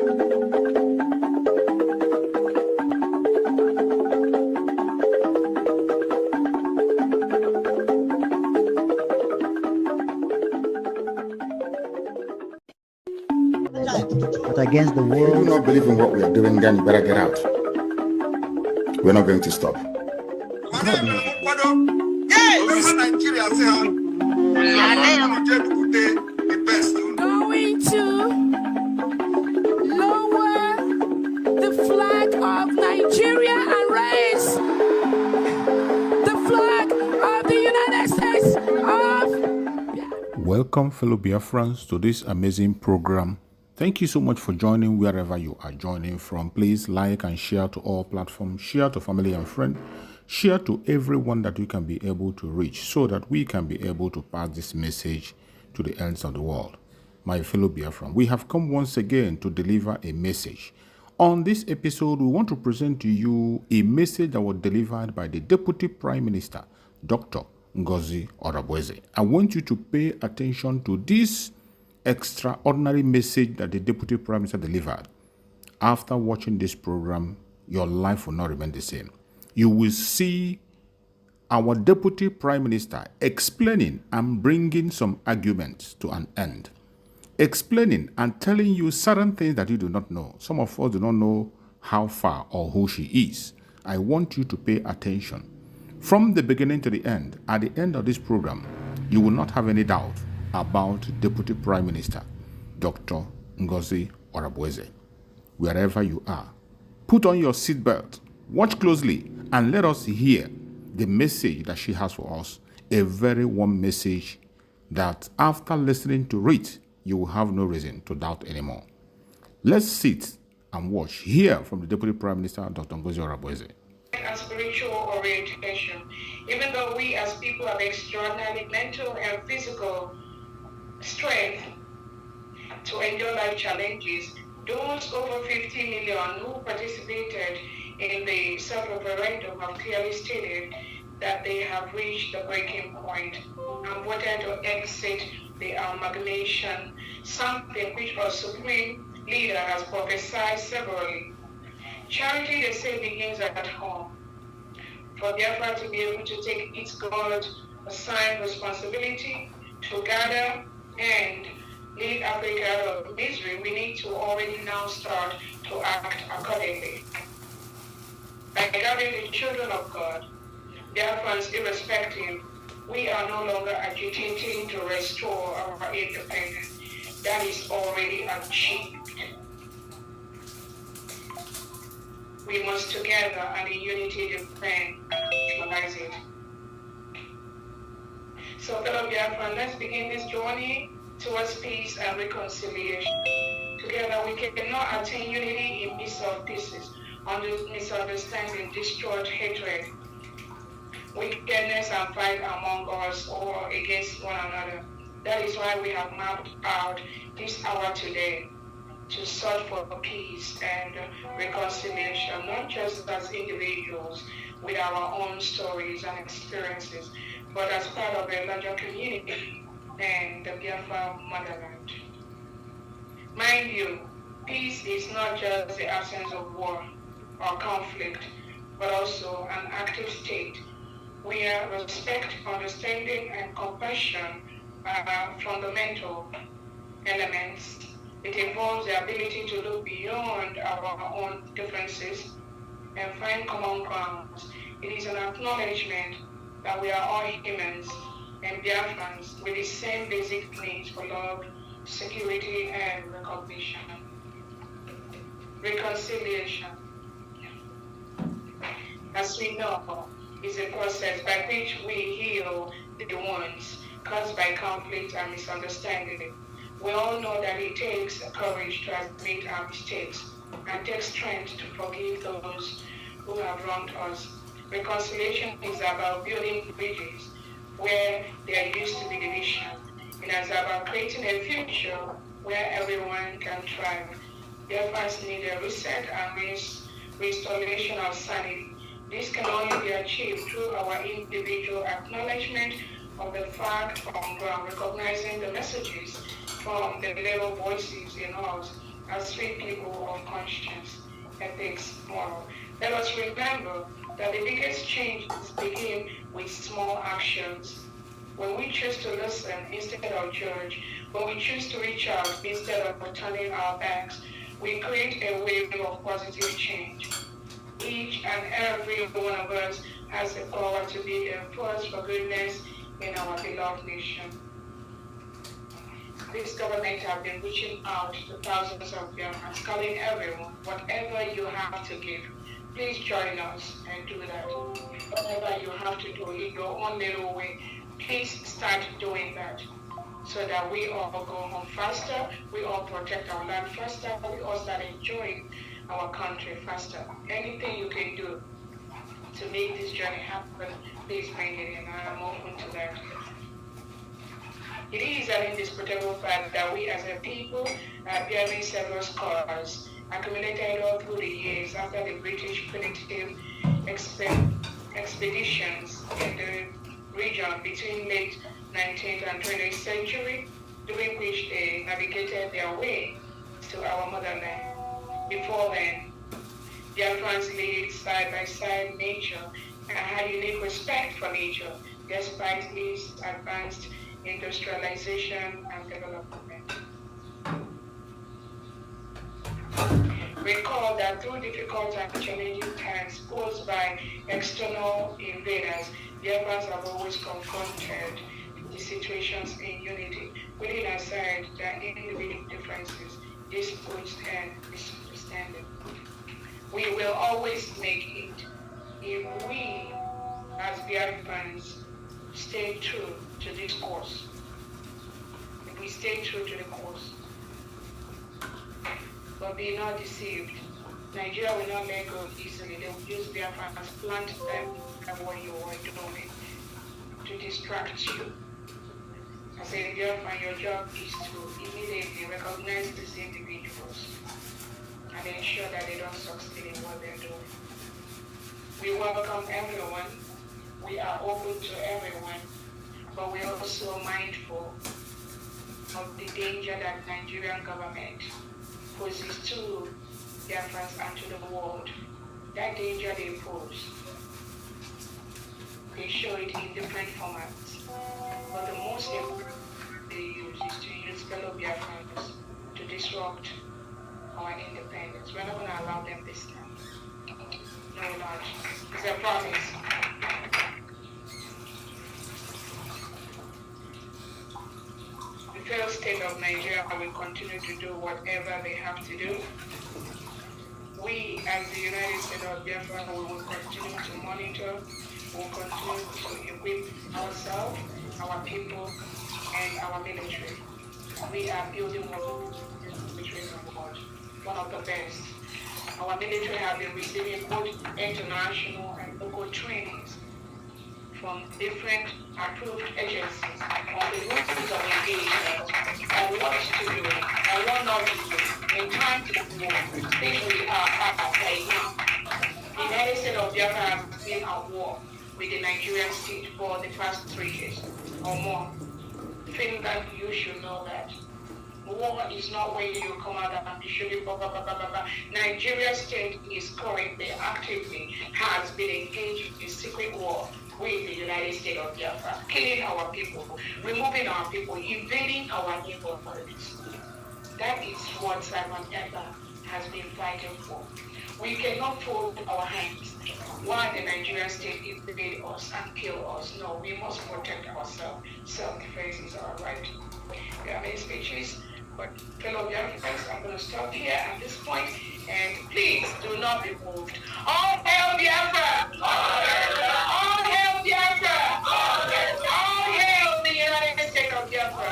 But against the world. If you do not believe in what we are doing, then you better get out. We're not going to stop. Going to lower the flag of Nigeria and raise the flag of the United States of... Welcome, fellow Biafrans, to this amazing program. Thank you so much for joining wherever you are joining from. Please like and share to all platforms, share to family and friends, share to everyone that you can be able to reach so that we can be able to pass this message to the ends of the world. My fellow Biafran, we have come once again to deliver a message. On this episode, we want to present to you a message that was delivered by the Deputy Prime Minister, Dr. Ngozi Orabueze. I want you to pay attention to this extraordinary message that the Deputy Prime Minister delivered. After watching this program, your life will not remain the same. You will see our Deputy Prime Minister explaining and bringing some arguments to an end. Explaining and telling you certain things that you do not know. Some of us do not know how far or who she is. I want you to pay attention. From the beginning to the end, at the end of this program, you will not have any doubt about Deputy Prime Minister, Dr. Ngozi Orabueze. Wherever you are, put on your seatbelt, watch closely, and let us hear the message that she has for us, a very warm message that after listening to it, you will have no reason to doubt anymore. Let's sit and watch, hear from the Deputy Prime Minister, Dr. Ngozi Orabueze. And spiritual orientation, even though we as people have extraordinary mental and physical strength to endure life challenges, those over 50 million who participated in the self-referendum have clearly stated that they have reached the breaking point and wanted to exit the amalgamation, something which our supreme leader has prophesied severally. Charity, they say, begins at home. For Biafra to be able to take its God-assigned responsibility to gather and lead Africa out of misery, we need to already now start to act accordingly. By gathering the children of God, Biafrans irrespective, we are no longer agitating to restore our independence. That is already achieved. We must together and in unity defend and realize it. So fellow Biafran, let's begin this journey towards peace and reconciliation. Together we cannot attain unity in midst of pieces, misunderstanding, discord, hatred, wickedness and fight among us or against one another. That is why we have mapped out this hour today to search for peace and reconciliation, not just as individuals with our own stories and experiences, but as part of a larger community and the Biafra motherland. Mind you, peace is not just the absence of war or conflict, but also an active state where respect, understanding, and compassion are fundamental elements. It involves the ability to look beyond our own differences and find common grounds. It is an acknowledgement that we are all humans and Biafrans with the same basic needs for love, security, and recognition. Reconciliation, as we know, is a process by which we heal the wounds caused by conflict and misunderstanding. We all know that it takes courage to admit our mistakes and takes strength to forgive those who have wronged us. Reconciliation is about building bridges where there used to be division. It is about creating a future where everyone can thrive. Biafrans need a reset and restoration of sanity. This can only be achieved through our individual acknowledgement of the fact on ground, recognizing the messages from the little voices in us, as free people of conscience, ethics, moral. Let us remember that the biggest changes begin with small actions. When we choose to listen instead of judge, when we choose to reach out instead of turning our backs, we create a wave of positive change. Each and every one of us has the power to be a force for goodness in our beloved nation. This government have been reaching out to thousands of Biafrans, calling everyone, whatever you have to give, please join us and do that. Whatever you have to do in your own little way, please start doing that so that we all go home faster, we all protect our land faster, we all start enjoying our country faster. Anything you can do to make this journey happen, please bring it in. I am open to that. It is an indisputable fact that we as a people are bearing several scars accumulated all through the years after the British punitive expeditions in the region between late 19th and 20th century, during which they navigated their way to our motherland. Before then, Biafrans lived side by side nature and had unique respect for nature, despite its advanced industrialization and development. Recall that through difficult and challenging times posed by external invaders, Biafrans have always confronted the situations in unity, putting aside their individual differences, disputes, and misunderstanding. We will always make it if we, as Biafrans, stay true to this course. If we stay true to the course. But be not deceived. Nigeria will not let go easily. They will use Biafra as plant them at what you are doing to distract you. As a Biafra, your job is to immediately recognize these individuals and ensure that they don't succeed in what they're doing. We welcome everyone. We are open to everyone, but we are also mindful of the danger that Nigerian government poses to Biafrans and to the world. That danger they pose, they show it in different formats. But the most important they use is to use fellow Biafrans to disrupt our independence. We're not going to allow them this time. No, we're not. It's a promise. The failed state of Nigeria will continue to do whatever they have to do. We, as the United States of Biafra, we will continue to monitor, we will continue to equip ourselves, our people, and our military. We are building one military from God, one of the best. Our military have been receiving both international and local trainings from different approved agencies on the rules of engagement and what to do and what not to do in time to war, which we are right now. The United States of Biafra has been at war with the Nigerian state for the past 3 years or more. Finland, you should know that. War is not where you come out and be shooting, blah, blah, blah, blah, blah, blah. Nigeria state is currently actively has been engaged in secret war with the United States of Biafra, killing our people, removing our people, invading our neighborhoods. That is what Simon Ever has been fighting for. We cannot fold our hands while the Nigerian state invade us and kill us. No, we must protect ourselves. Self-defense is our right. We have many speeches, but fellow Biafrans, I'm going to stop here at this point, and please do not be moved. All hail Biafra! All hail Biafra! All hail the United States of Biafra!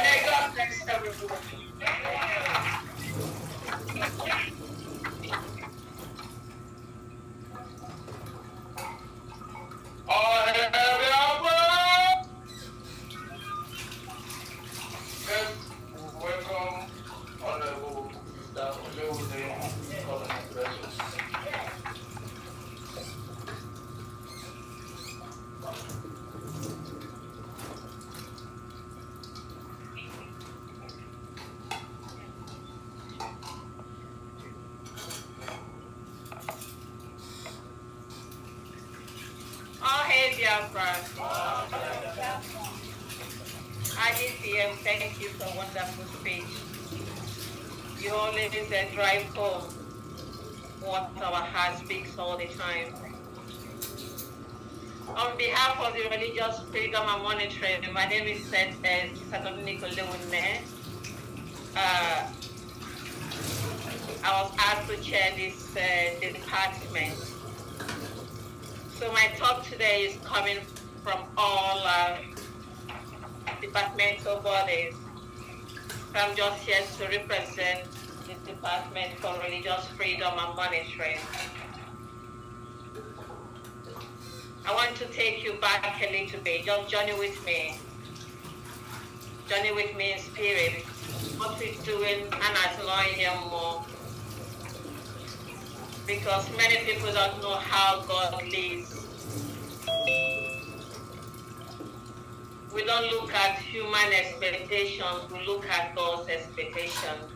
May God bless everyone. All hail Biafra! Yes, welcome, Honorable Mr. Olabuze, Governor President. Biafra. IDPM, thank you for a wonderful speech. You always drive home what our heart speaks all the time. On behalf of the Religious Freedom and Monitoring, my name is Saturniko Lewune. I was asked to chair this department. So my talk today is coming from all departmental bodies. So I'm just here to represent the Department for Religious Freedom and Monitoring. I want to take you back a little bit. Just journey with me. Journey with me in spirit. What we're doing and as here more. Because many people don't know how God lives. We don't look at human expectations, we look at God's expectations.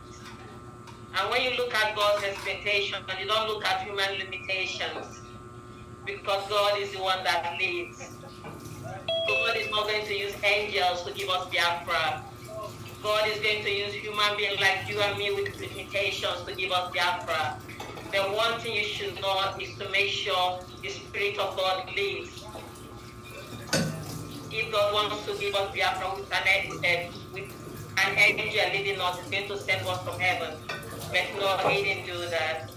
And when you look at God's expectations, you don't look at human limitations. Because God is the one that leads. God is not going to use angels to give us Biafra. God is going to use human beings like you and me with limitations to give us Biafra. The one thing you should know is to make sure the Spirit of God leads. If God wants to give us Biafra with an angel leading us, He's going to send one from heaven. But no, He didn't do that.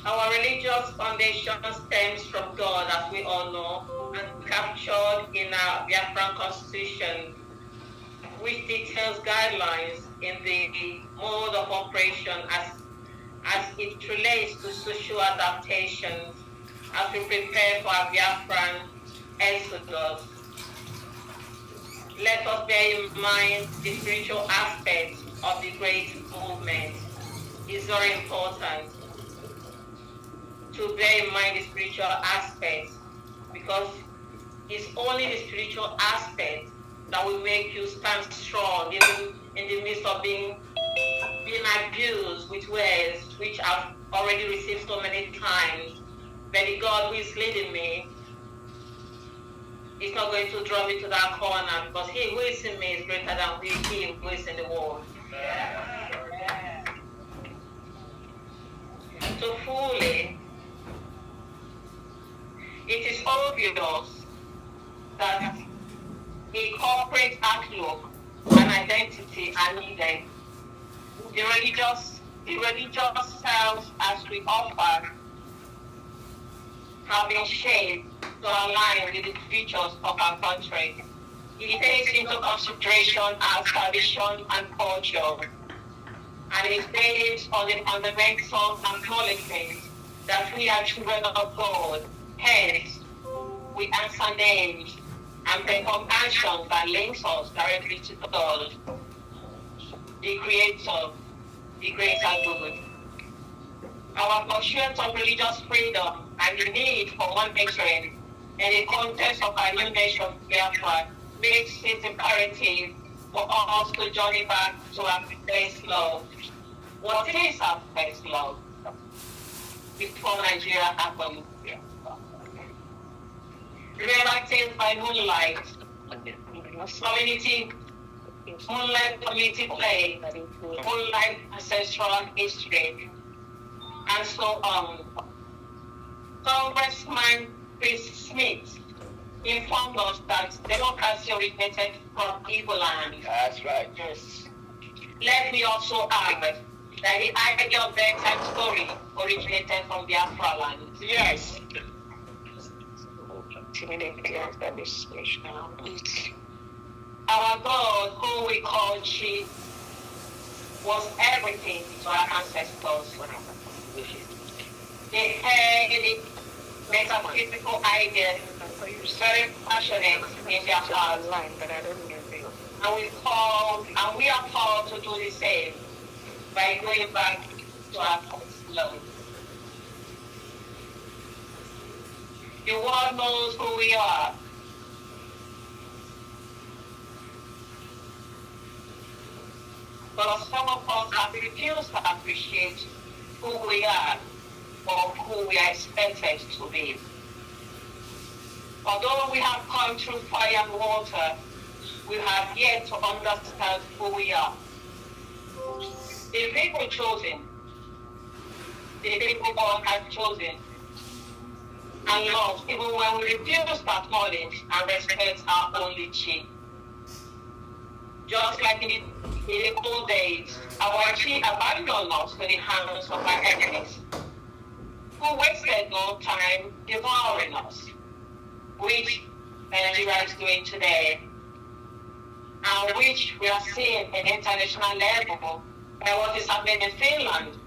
Our religious foundation stems from God, as we all know, and captured in our Biafran Constitution, which details guidelines in the mode of operation as it relates to social adaptations as we prepare for our Biafran exodus. Let us bear in mind the spiritual aspect of the great movement. It's very important to bear in mind the spiritual aspect, because it's only the spiritual aspect that will make you stand strong even in the midst of being abused with words which I've already received so many times. But the God who is leading me is not going to draw me to that corner, because He who is in me is greater than He who is in the world. So fully, it is obvious that a corporate outlook and identity are needed. The religious selves as we offer have been shaped to align with the features of our country. It takes into consideration our tradition and culture, and it is based on the fundamental acknowledgement that we are children of God. Hence, we answer names and perform actions that links us directly to God, the Creator, the greater good. Our pursuit of religious freedom and the need for one nation in the context of our new nation, Biafra, makes it imperative for us to journey back to our first love. What is our first love? Before Nigeria happened. Remember things by moonlight, moonlight community play, moonlight ancestral history, and so on. Congressman Chris Smith informed us that democracy originated from Igbo land. That's right. Yes. Let me also add that the idea of bedtime story originated from Biafra land. Yes. Our God, who we call Chi, was everything to our ancestors. They had metaphysical ideas, very passionate in their hearts. And we are called to do the same by going back to our first love. The world knows who we are. But some of us have refused to appreciate who we are of who we are expected to be. Although we have gone through fire and water, we have yet to understand who we are. The people chosen, the people God has chosen and loved, even when we refuse to acknowledge and respect our only chi. Just like in the old days, our chi abandoned us to the hands of our enemies, who wasted no time devouring us, which Nigeria is doing today, and which we are seeing at international level by what is happening in Finland